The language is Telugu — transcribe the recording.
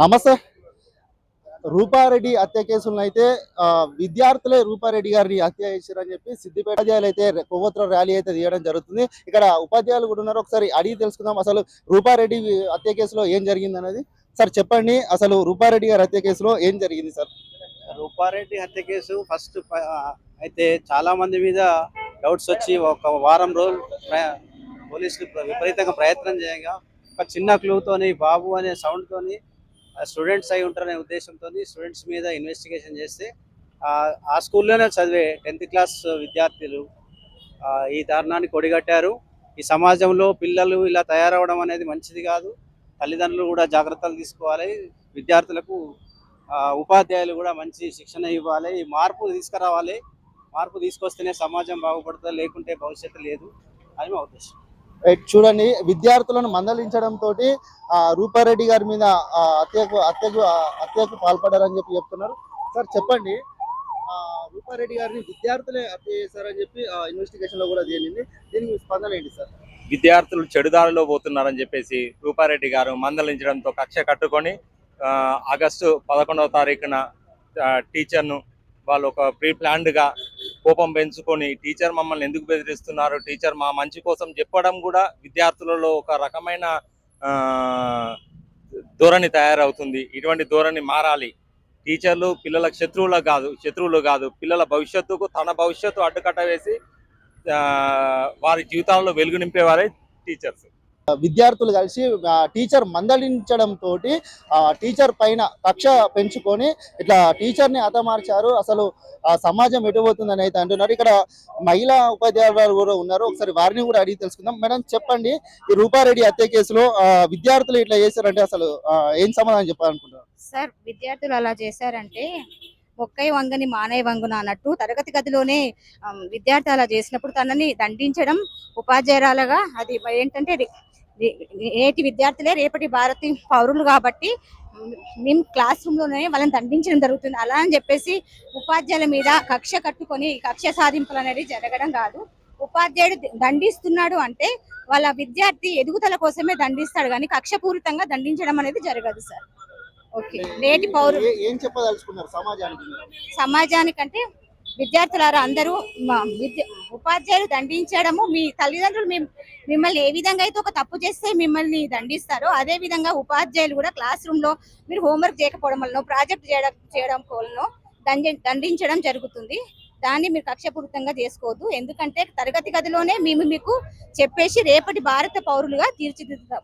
నమస్తే. రూపారెడ్డి హత్య కేసులను అయితే, రూపారెడ్డి హత్య కేసులను అయితే విద్యార్థులే రూపారెడ్డి గారిని హత్య చేశారని చెప్పి సిద్దిపేట ఉపాధ్యాయులు అయితే కొవ్వొత్తుల ర్యాలీ అయితే తీయడం జరుగుతుంది. ఇక్కడ ఉపాధ్యాయులు కూడా ఉన్నారు. ఒకసారి అడిగి తెలుసుకుందాం అసలు రూపారెడ్డి హత్య కేసులో ఏం జరిగింది అనేది. సార్ చెప్పండి, అసలు రూపారెడ్డి గారి హత్య కేసులో ఏం జరిగింది సార్? రూపారెడ్డి హత్య కేసు ఫస్ట్ అయితే చాలా మంది మీద డౌట్స్ వచ్చి ఒక వారం రోజులు పోలీసులు విపరీతంగా ప్రయత్నం చేయగా ఒక చిన్న క్లూతోని బాబు అనే సౌండ్తోని స్టూడెంట్స్ అయి ఉంటారనే ఉద్దేశంతో స్టూడెంట్స్ మీద ఇన్వెస్టిగేషన్ చేస్తే ఆ స్కూల్లోనే చదివే 10th క్లాస్ విద్యార్థులు ఈ దారుణాన్ని కొడిగట్టారు. ఈ సమాజంలో పిల్లలు ఇలా తయారవడం అనేది మంచిది కాదు. తల్లిదండ్రులు కూడా జాగ్రత్తలు తీసుకోవాలి. విద్యార్థులకు ఉపాధ్యాయులు కూడా మంచి శిక్షణ ఇవ్వాలి. ఈ మార్పు తీసుకురావాలి. మార్పు తీసుకొస్తేనే సమాజం బాగుపడుతుంది, లేకుంటే భవిష్యత్తు లేదు అని మా ఉద్దేశం. చూడండి, విద్యార్థులను మందలించడం తోటి రూపారెడ్డి గారి మీద హత్యకు పాల్పడారని చెప్పి చెప్తున్నారు. సార్ చెప్పండి, రూపారెడ్డి గారిని విద్యార్థులే హత్య చేశారని చెప్పి ఇన్వెస్టిగేషన్ లో కూడా తేలింది. దీనికి స్పందన ఏంటి సార్? విద్యార్థులు చెడుదారిలో పోతున్నారని చెప్పేసి రూపారెడ్డి గారు మందలించడంతో కక్ష కట్టుకొని ఆగస్టు 11వ తారీఖున టీచర్ను వాళ్ళు ఒక ప్రీ ప్లాన్డ్గా కోపం పెంచుకొని టీచర్ మమ్మల్ని ఎందుకు బెదిరిస్తున్నారు, టీచర్ మా మంచి కోసం చెప్పడం కూడా విద్యార్థులలో ఒక రకమైన ధోరణి తయారవుతుంది. ఇటువంటి ధోరణి మారాలి. టీచర్లు పిల్లలకు శత్రువులు కాదు, పిల్లల భవిష్యత్తుకు తన భవిష్యత్తు అడ్డుకట్ట వేసి వారి జీవితాల్లో వెలుగు నింపేవారే టీచర్స్. విద్యార్థులు కలిసి టీచర్ మందలించడం తోటి టీచర్ పైన కక్ష పెంచుకొని ఇట్లా టీచర్ని హతమార్చారు. అసలు సమాజం ఎటుపోతుందని అయితే అంటున్నారు. ఇక్కడ మహిళా ఉపాధ్యాయులు కూడా ఉన్నారు. ఒకసారి వారిని కూడా అడిగి తెలుసుకుందాం. మేడం చెప్పండి, ఈ రూపారెడ్డి హత్య కేసులో విద్యార్థులు ఇట్లా చేశారంటే అసలు ఏం సమాధానం చెప్పాలనుకుంటున్నారు? సార్, విద్యార్థులు అలా చేశారంటే మొక్కై వంగని మానయ్య వంగున అన్నట్టు తరగతి గదిలోనే విద్యార్థి అలా చేసినప్పుడు తనని దండించడం ఉపాధ్యాయురాలుగా అది ఏంటంటే నేటి విద్యార్థులే రేపటి భారతీ పౌరులు కాబట్టి మేము క్లాస్ రూమ్ లోనే వాళ్ళని దండించడం జరుగుతుంది. అలా అని చెప్పేసి ఉపాధ్యాయుల మీద కక్ష కట్టుకొని కక్ష సాధింపులు అనేది జరగడం కాదు. ఉపాధ్యాయుడు దండిస్తున్నాడు అంటే వాళ్ళ విద్యార్థి ఎదుగుదల కోసమే దండిస్తాడు, కానీ కక్షపూరితంగా దండించడం అనేది జరగదు సార్. ఓకే, నేటి పౌరులు ఏం చెప్పదలుచుకున్నారు సమాజానికంటే విద్యార్థులారా అందరూ ఉపాధ్యాయులు దండించడము, మీ తల్లిదండ్రులు మిమ్మల్ని ఏ విధంగా అయితే ఒక తప్పు చేస్తే మిమ్మల్ని దండిస్తారో అదే విధంగా ఉపాధ్యాయులు కూడా క్లాస్ రూమ్ లో మీరు హోంవర్క్ చేయకపోవడం వల్ల ప్రాజెక్ట్ చేయడం వల్ల దండించడం జరుగుతుంది. దాన్ని మీరు కక్షపూరితంగా చేసుకోవద్దు. ఎందుకంటే తరగతి గదిలోనే మేము మీకు చెప్పేసి రేపటి భారత పౌరులుగా తీర్చిదిద్దుతాం.